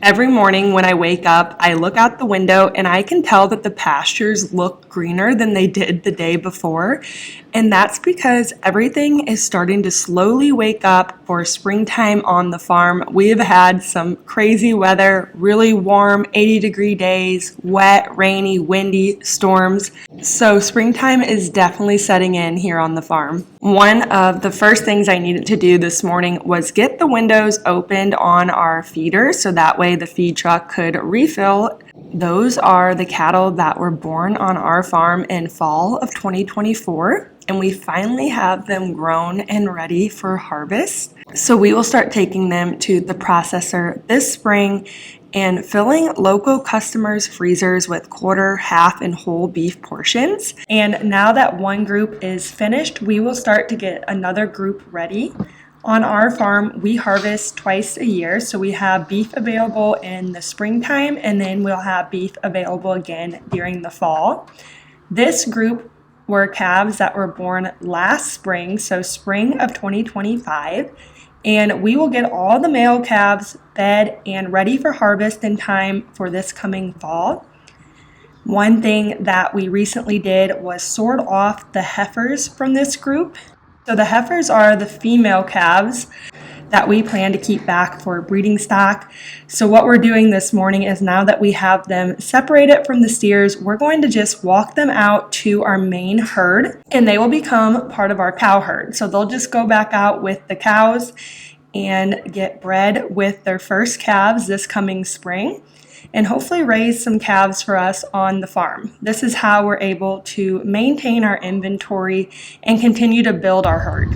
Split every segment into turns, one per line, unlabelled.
Every morning when I wake up, I look out the window and I can tell that the pastures look greener than they did the day before. And that's because everything is starting to slowly wake up for springtime on the farm. We have had some crazy weather, really warm 80-degree days, wet, rainy, windy storms. So springtime is definitely setting in here on the farm. One of the first things I needed to do this morning was get the windows opened on our feeder so that way the feed truck could refill. Those are the cattle that were born on our farm in fall of 2024, and we finally have them grown and ready for harvest. So we will start taking them to the processor this spring and filling local customers' freezers with quarter, half, and whole beef portions. And now that one group is finished, we will start to get another group ready. On our farm, we harvest twice a year, so we have beef available in the springtime, and then we'll have beef available again during the fall. This group were calves that were born last spring, so spring of 2025, and we will get all the male calves fed and ready for harvest in time for this coming fall. One thing that we recently did was sort off the heifers from this group. So the heifers are the female calves that we plan to keep back for breeding stock. So what we're doing this morning is, now that we have them separated from the steers, we're going to just walk them out to our main herd and they will become part of our cow herd. So they'll just go back out with the cows and get bred with their first calves this coming spring, and hopefully raise some calves for us on the farm. This is how we're able to maintain our inventory and continue to build our herd.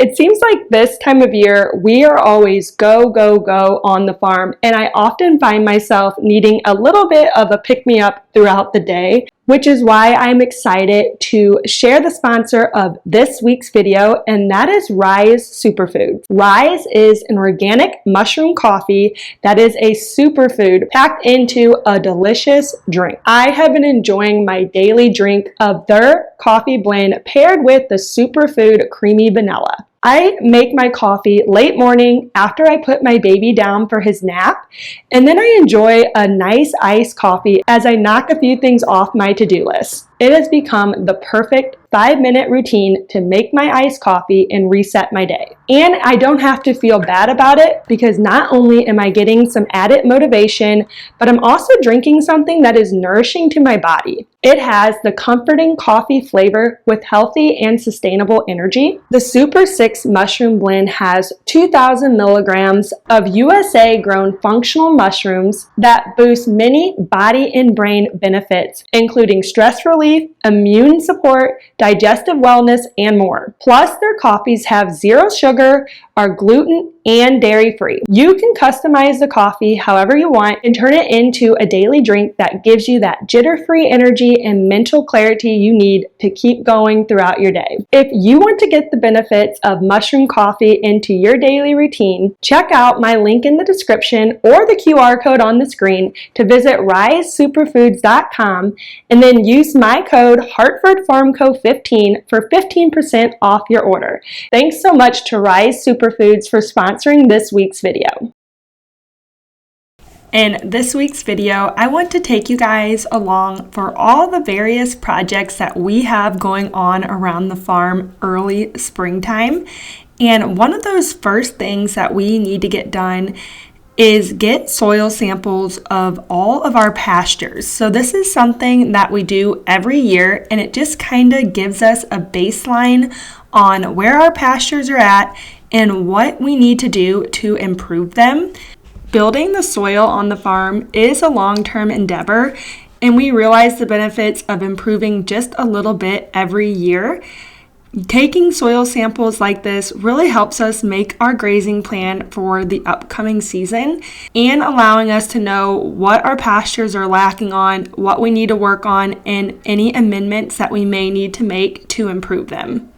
It seems like this time of year, we are always go, go, go on the farm, and I often find myself needing a little bit of a pick-me-up throughout the day, which is why I'm excited to share the sponsor of this week's video, and that is Rise Superfoods. Rise is an organic mushroom coffee that is a superfood packed into a delicious drink. I have been enjoying my daily drink of their coffee blend paired with the superfood creamy vanilla. I make my coffee late morning after I put my baby down for his nap, and then I enjoy a nice iced coffee as I knock a few things off my to-do list. It has become the perfect 5-minute routine to make my iced coffee and reset my day. And I don't have to feel bad about it, because not only am I getting some added motivation, but I'm also drinking something that is nourishing to my body. It has the comforting coffee flavor with healthy and sustainable energy. The Super 6 mushroom blend has 2,000 milligrams of USA grown functional mushrooms that boost many body and brain benefits, including stress relief, immune support, digestive wellness, and more. Plus, their coffees have 0 sugar, are gluten and dairy free. You can customize the coffee however you want and turn it into a daily drink that gives you that jitter-free energy and mental clarity you need to keep going throughout your day. If you want to get the benefits of mushroom coffee into your daily routine, check out my link in the description or the QR code on the screen to visit risesuperfoods.com, and then use my code HartfordFarmCo15 for 15% off your order. Thanks so much to Rise Superfoods for sponsoring this week's video. In this week's video, I want to take you guys along for all the various projects that we have going on around the farm early springtime. And one of those first things that we need to get done is get soil samples of all of our pastures. So this is something that we do every year, and it just kind of gives us a baseline on where our pastures are at and what we need to do to improve them. Building the soil on the farm is a long-term endeavor, and we realize the benefits of improving just a little bit every year. Taking soil samples like this really helps us make our grazing plan for the upcoming season, and allowing us to know what our pastures are lacking on, what we need to work on, and any amendments that we may need to make to improve them.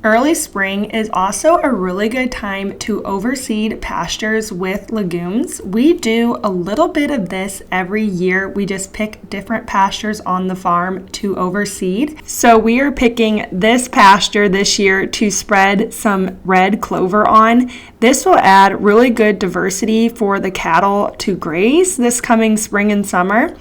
Early spring is also a really good time to overseed pastures with legumes. We do a little bit of this every year. We just pick different pastures on the farm to overseed. So we are picking this pasture this year to spread some red clover on. This will add really good diversity for the cattle to graze this coming spring and summer.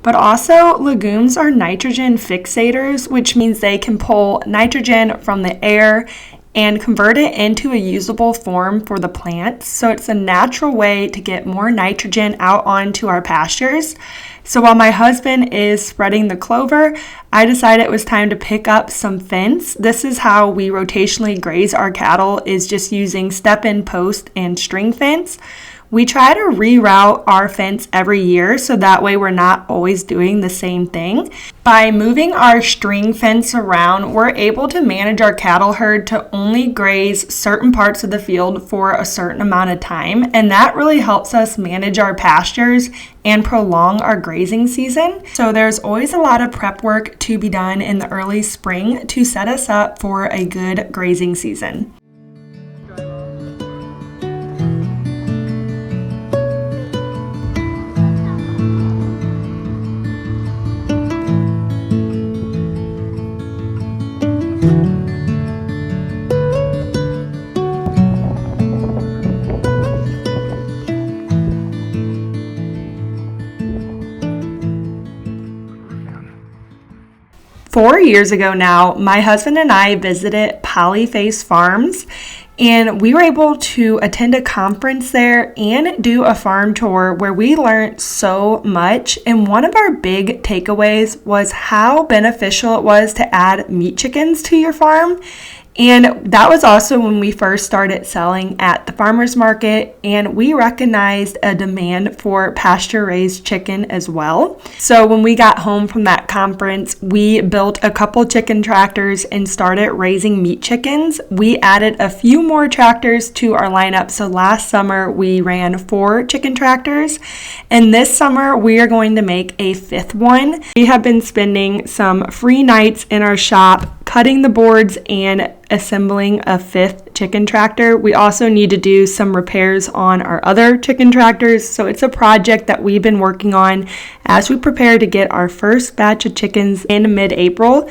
But also, legumes are nitrogen fixators, which means they can pull nitrogen from the air and convert it into a usable form for the plants. So it's a natural way to get more nitrogen out onto our pastures. So while my husband is spreading the clover, I decided it was time to pick up some fence. This is how we rotationally graze our cattle, is just using step-in post and string fence. We try to reroute our fence every year so that way we're not always doing the same thing. By moving our string fence around, we're able to manage our cattle herd to only graze certain parts of the field for a certain amount of time, and that really helps us manage our pastures and prolong our grazing season. So there's always a lot of prep work to be done in the early spring to set us up for a good grazing season. 4 years ago now, my husband and I visited Polyface Farms, and we were able to attend a conference there and do a farm tour where we learned so much. And one of our big takeaways was how beneficial it was to add meat chickens to your farm. And that was also when we first started selling at the farmers market, and we recognized a demand for pasture-raised chicken as well. So when we got home from that conference, we built a couple chicken tractors and started raising meat chickens. We added a few more tractors to our lineup. So last summer we ran 4 chicken tractors, and this summer we are going to make a 5th one. We have been spending some free nights in our shop cutting the boards and assembling a 5th chicken tractor. We also need to do some repairs on our other chicken tractors, so it's a project that we've been working on as we prepare to get our first batch of chickens in mid-April.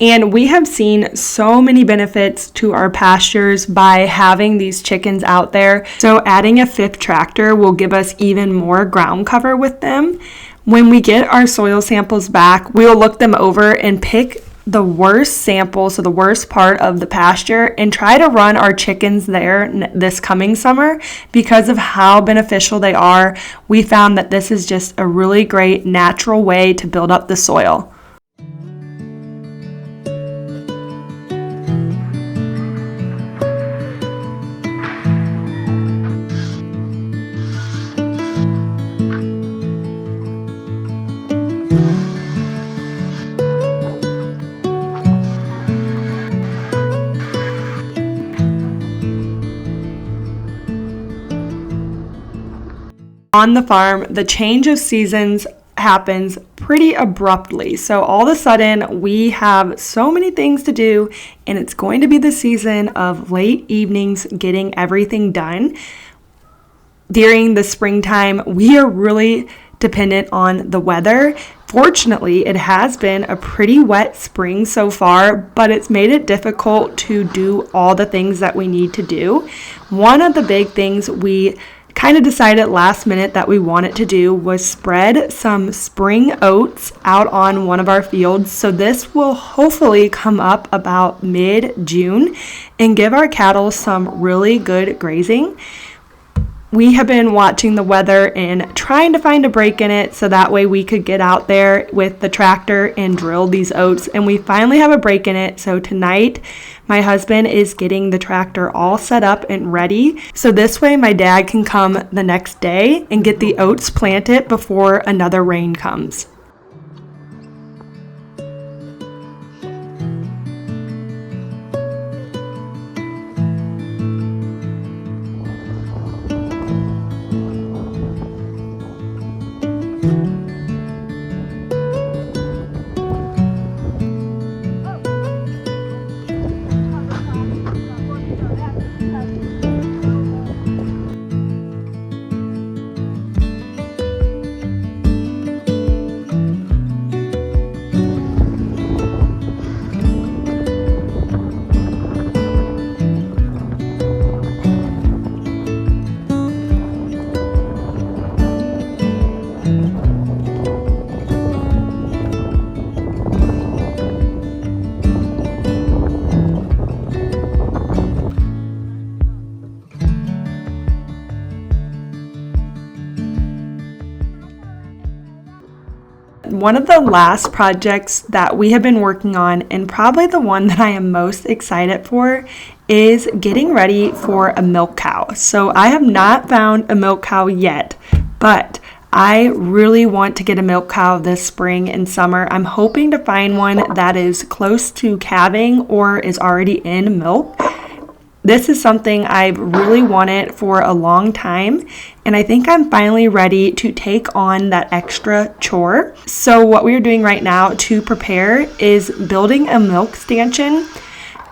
And we have seen so many benefits to our pastures by having these chickens out there. So adding a 5th tractor will give us even more ground cover with them. When we get our soil samples back, we'll look them over and pick the worst sample, so the worst part of the pasture, and try to run our chickens there this coming summer. Because of how beneficial they are, we found that this is just a really great natural way to build up the soil. On the farm, the change of seasons happens pretty abruptly. So all of a sudden, we have so many things to do, and it's going to be the season of late evenings getting everything done. During the springtime, we are really dependent on the weather. Fortunately, it has been a pretty wet spring so far, but it's made it difficult to do all the things that we need to do. One of the big things we kind of decided last minute that we wanted to do was spread some spring oats out on one of our fields. So this will hopefully come up about mid-June and give our cattle some really good grazing. We have been watching the weather and trying to find a break in it so that way we could get out there with the tractor and drill these oats, and we finally have a break in it. So tonight my husband is getting the tractor all set up and ready, so this way my dad can come the next day and get the oats planted before another rain comes. One of the last projects that we have been working on, and probably the one that I am most excited for, is getting ready for a milk cow. So I have not found a milk cow yet, but I really want to get a milk cow this spring and summer. I'm hoping to find one that is close to calving or is already in milk. This is something I've really wanted for a long time, and I think I'm finally ready to take on that extra chore. So what we're doing right now to prepare is building a milk stanchion.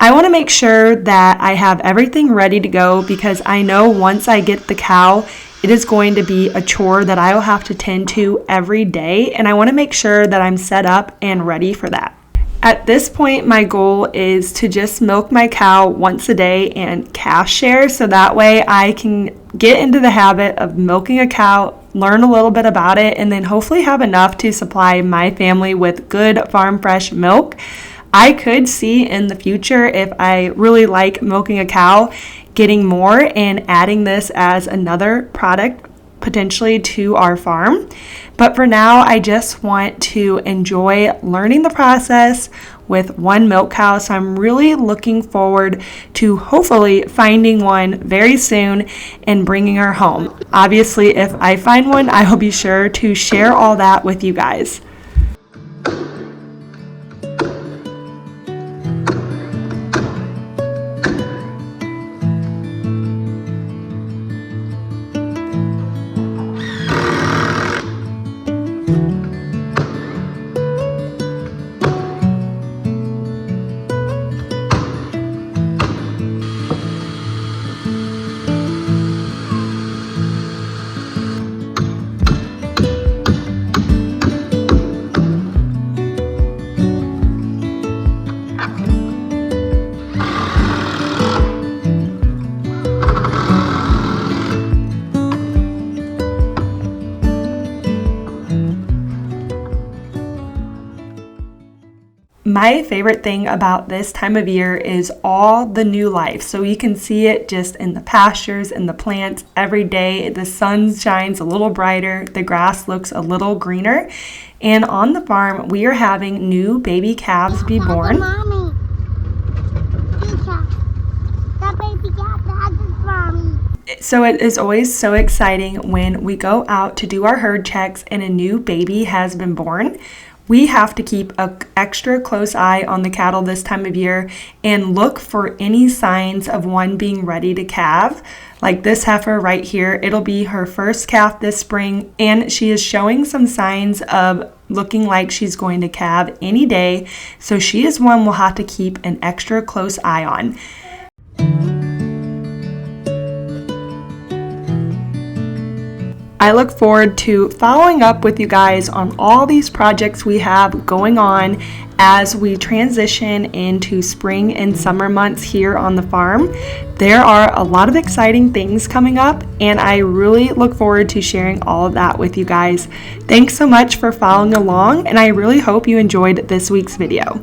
I want to make sure that I have everything ready to go because I know once I get the cow, it is going to be a chore that I will have to tend to every day, and I want to make sure that I'm set up and ready for that. At this point, my goal is to just milk my cow once a day and calf share, so that way I can get into the habit of milking a cow, learn a little bit about it, and then hopefully have enough to supply my family with good farm fresh milk. I could see in the future, if I really like milking a cow, getting more and adding this as another product potentially to our farm. But for now, I just want to enjoy learning the process with one milk cow. So I'm really looking forward to hopefully finding one very soon and bringing her home. Obviously, if I find one, I will be sure to share all that with you guys. My favorite thing about this time of year is all the new life. So you can see it just in the pastures and the plants every day. The sun shines a little brighter, the grass looks a little greener, and on the farm we are having new baby calves be born.
Mommy. That baby calf, that's mommy.
So it is always so exciting when we go out to do our herd checks and a new baby has been born. We have to keep an extra close eye on the cattle this time of year and look for any signs of one being ready to calve. Like this heifer right here, it'll be her first calf this spring, and she is showing some signs of looking like she's going to calve any day. So she is one we'll have to keep an extra close eye on. I look forward to following up with you guys on all these projects we have going on as we transition into spring and summer months here on the farm. There are a lot of exciting things coming up, and I really look forward to sharing all of that with you guys. Thanks so much for following along, and I really hope you enjoyed this week's video.